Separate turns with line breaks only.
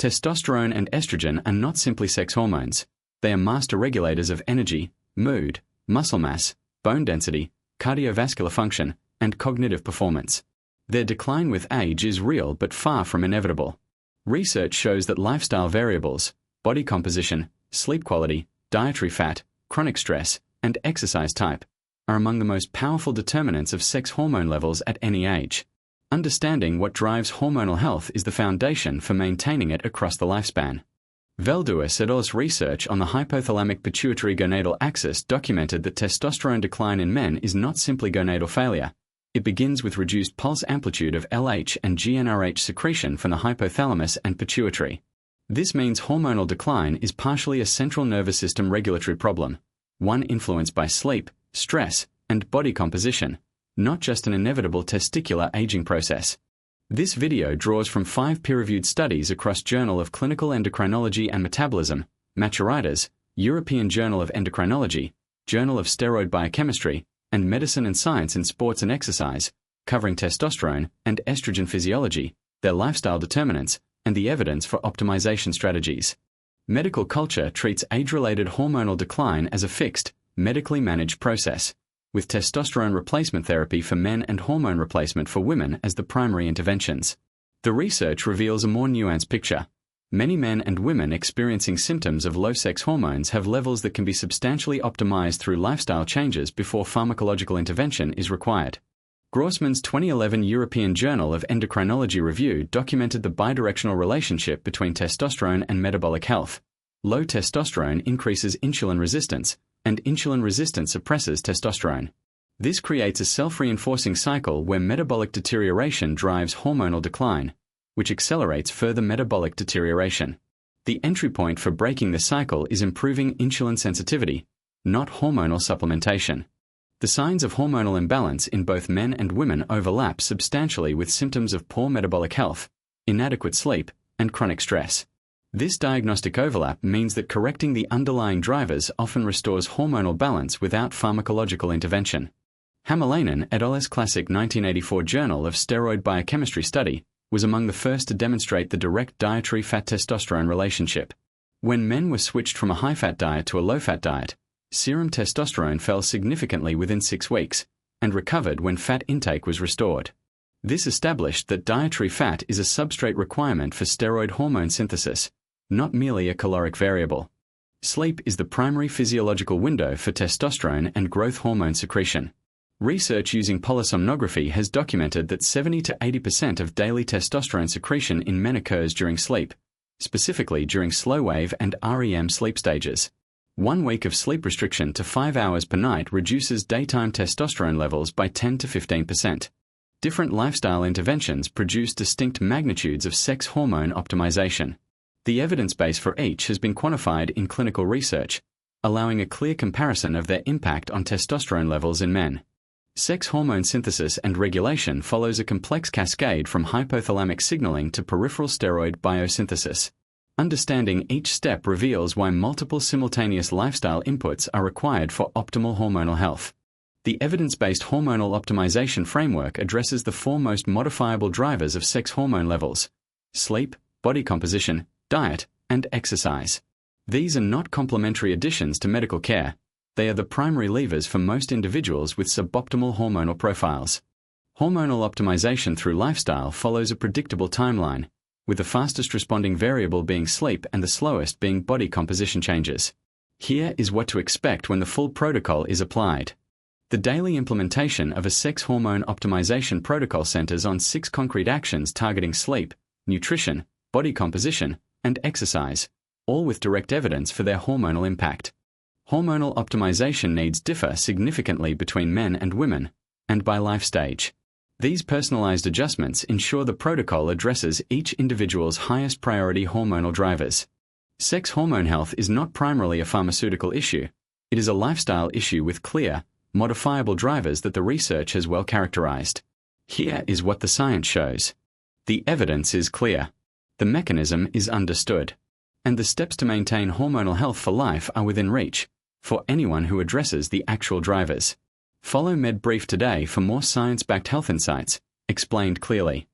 Testosterone and estrogen are not simply sex hormones. They are master regulators of energy, mood, muscle mass, bone density, cardiovascular function, and cognitive performance. Their decline with age is real but far from inevitable. Research shows that lifestyle variables, body composition, sleep quality, dietary fat, chronic stress, and exercise type are among the most powerful determinants of sex hormone levels at any age. Understanding what drives hormonal health is the foundation for maintaining it across the lifespan. Velduis et al.'s research on the hypothalamic pituitary gonadal axis documented that testosterone decline in men is not simply gonadal failure. It begins with reduced pulse amplitude of LH and GnRH secretion from the hypothalamus and pituitary. This means hormonal decline is partially a central nervous system regulatory problem, one influenced by sleep, stress, and body composition, not just an inevitable testicular aging process. This video draws from 5 peer-reviewed studies across Journal of Clinical Endocrinology and Metabolism, Maturitas, European Journal of Endocrinology, Journal of Steroid Biochemistry, and Medicine and Science in Sports and Exercise, covering testosterone and estrogen physiology, their lifestyle determinants, and the evidence for optimization strategies. Medical culture treats age-related hormonal decline as a fixed, medically managed process, with testosterone replacement therapy for men and hormone replacement for women as the primary interventions. The research reveals a more nuanced picture. Many men and women experiencing symptoms of low sex hormones have levels that can be substantially optimized through lifestyle changes before pharmacological intervention is required. Grossman's 2011 European Journal of Endocrinology review documented the bidirectional relationship between testosterone and metabolic health. Low testosterone increases insulin resistance, and insulin resistance suppresses testosterone. This creates a self-reinforcing cycle where metabolic deterioration drives hormonal decline, which accelerates further metabolic deterioration. The entry point for breaking the cycle is improving insulin sensitivity, not hormonal supplementation. The signs of hormonal imbalance in both men and women overlap substantially with symptoms of poor metabolic health, inadequate sleep, and chronic stress. This diagnostic overlap means that correcting the underlying drivers often restores hormonal balance without pharmacological intervention. Hämäläinen et al.'s classic 1984 Journal of Steroid Biochemistry study was among the first to demonstrate the direct dietary fat-testosterone relationship. When men were switched from a high-fat diet to a low-fat diet, serum testosterone fell significantly within 6 weeks and recovered when fat intake was restored. This established that dietary fat is a substrate requirement for steroid hormone synthesis, not merely a caloric variable. Sleep is the primary physiological window for testosterone and growth hormone secretion. Research using polysomnography has documented that 70 to 80% of daily testosterone secretion in men occurs during sleep, specifically during slow-wave and REM sleep stages. 1 week of sleep restriction to 5 hours per night reduces daytime testosterone levels by 10 to 15%. Different lifestyle interventions produce distinct magnitudes of sex hormone optimization. The evidence base for each has been quantified in clinical research, allowing a clear comparison of their impact on testosterone levels in men. Sex hormone synthesis and regulation follows a complex cascade from hypothalamic signaling to peripheral steroid biosynthesis. Understanding each step reveals why multiple simultaneous lifestyle inputs are required for optimal hormonal health. The evidence-based hormonal optimization framework addresses the 4 most modifiable drivers of sex hormone levels: sleep, body composition, diet, and exercise. These are not complementary additions to medical care. They are the primary levers for most individuals with suboptimal hormonal profiles. Hormonal optimization through lifestyle follows a predictable timeline, with the fastest responding variable being sleep and the slowest being body composition changes. Here is what to expect when the full protocol is applied. The daily implementation of a sex hormone optimization protocol centers on 6 concrete actions targeting sleep, nutrition, body composition, and exercise, all with direct evidence for their hormonal impact. Hormonal optimization needs differ significantly between men and women, and by life stage. These personalized adjustments ensure the protocol addresses each individual's highest priority hormonal drivers. Sex hormone health is not primarily a pharmaceutical issue. It is a lifestyle issue with clear, modifiable drivers that the research has well characterized. Here is what the science shows. The evidence is clear. The mechanism is understood. And the steps to maintain hormonal health for life are within reach, for anyone who addresses the actual drivers. Follow MedBrief Today for more science-backed health insights, explained clearly.